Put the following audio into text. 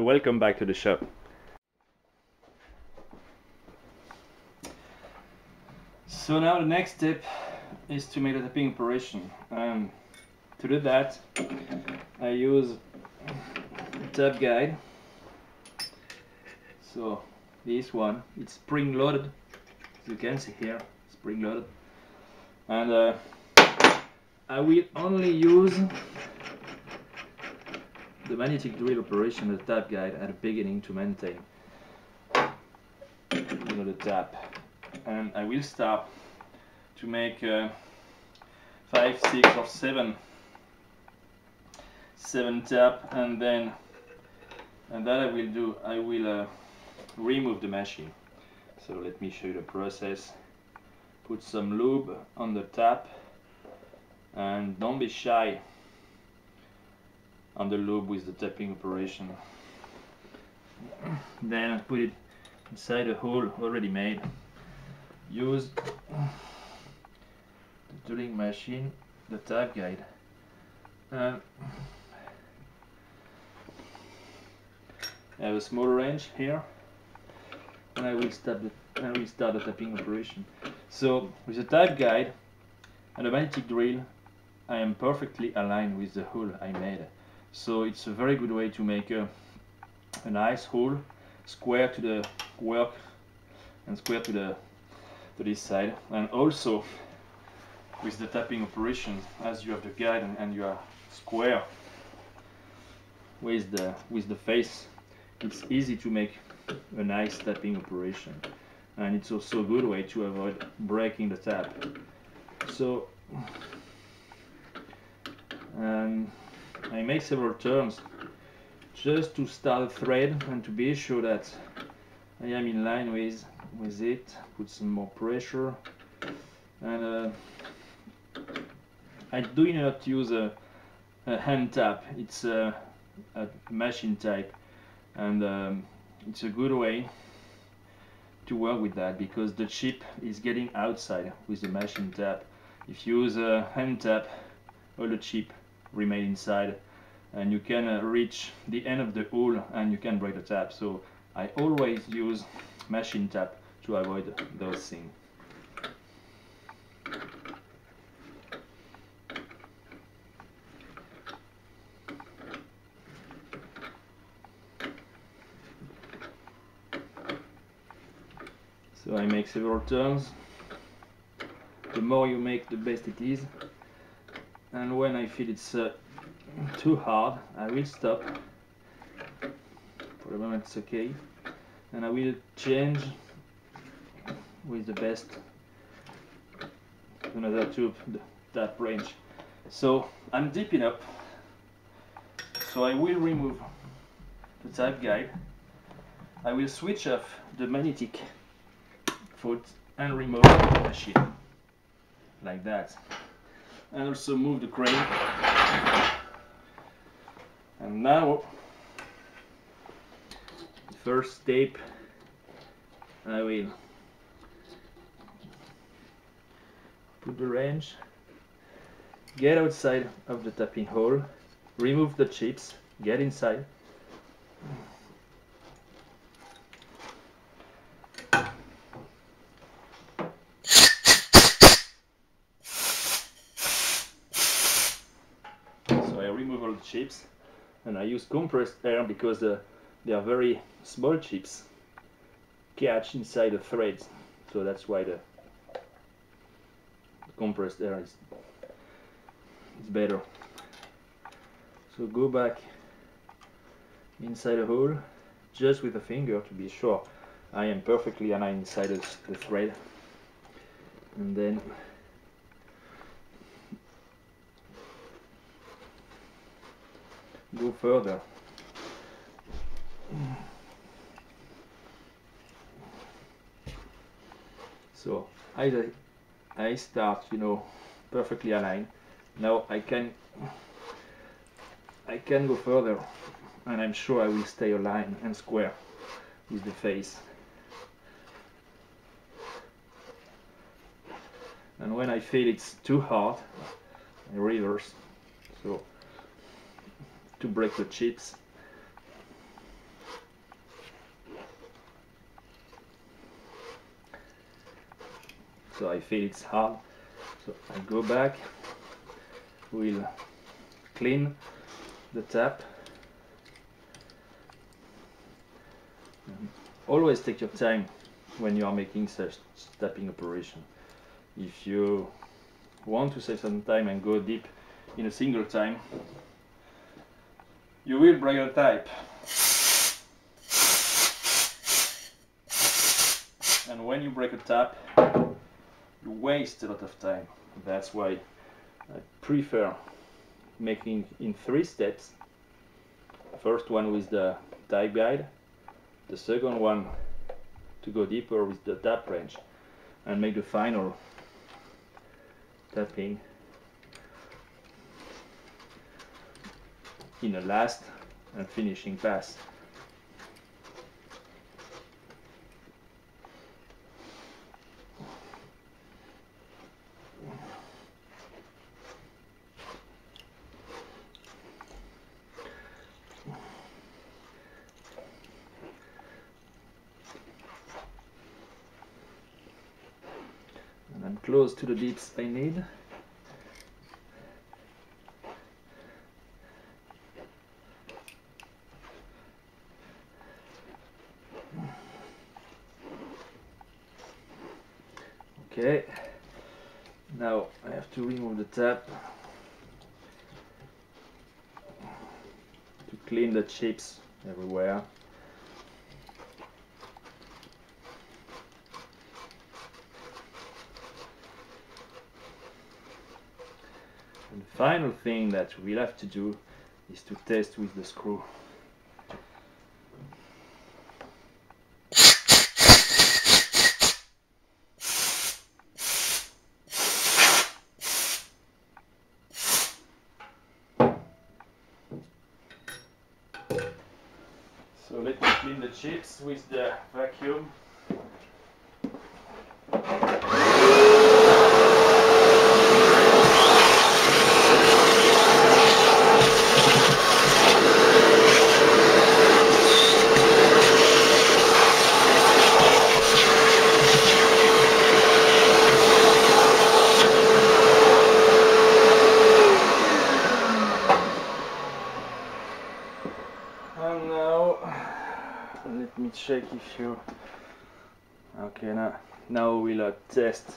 welcome back to the shop. So now the next step is to make the tapping operation. To do that, I use a tap guide. So this one, it's spring loaded, as you can see here, spring loaded. And I will only use the magnetic drill operation of the tap guide at the beginning to maintain the tap. And I will start to make 5, 6 or 7 tap, and then I will remove the machine. So let me show you the process. Put some lube on the tap, and don't be shy on the lube with the tapping operation. Then put it inside a hole already made. Use the drilling machine, the tap guide. I have a small wrench here, and I will start the tapping operation. So with the tap guide and the magnetic drill, I am perfectly aligned with the hole I made. So it's a very good way to make a nice hole, square to the work and square to this side. And also with the tapping operation, as you have the guide and you are square with the face, it's easy to make a nice tapping operation, and it's also a good way to avoid breaking the tap. So I make several turns just to start the thread and to be sure that I am in line with it. Put some more pressure, and I do not use a hand tap. It's a machine type, and it's a good way to work with that because the chip is getting outside with the machine tap. If you use a hand tap, all the chip remain inside, and you can reach the end of the hole and you can break the tap. So I always use machine tap to avoid those things. So I make several turns. The more you make, the best it is. And when I feel it's too hard, I will stop. For the moment it's okay. And I will change with the best another tube, the tap range. So I'm deep enough. So I will remove the tap guide. I will switch off the magnetic foot and remove the machine like that, and also move the crane. And now the first step, I will put the wrench, get outside of the tapping hole, remove the chips, get inside. Remove all the chips, and I use compressed air because they are very small chips catch inside the threads, so that's why the compressed air is better. So go back inside the hole just with a finger to be sure I am perfectly aligned inside the thread, and then go further. So I start, perfectly aligned. Now I can go further, and I'm sure I will stay aligned and square with the face. And when I feel it's too hard, I reverse. So to break the chips. so I feel it's hard. So I go back, we'll clean the tap. Always take your time when you are making such tapping operation. If you want to save some time and go deep in a single time, you will break the type. And when you break a tap, you waste a lot of time. That's why I prefer making in 3 steps. First one with the type guide, the second one to go deeper with the tap wrench, and make the final tapping in a last and finishing pass. And I'm close to the dips I need. Okay, now I have to remove the tap to clean the chips everywhere. And the final thing that we'll have to do is to test with the screw. So let me clean the chips with the vacuum. And now let me check if you... Okay, now we'll test.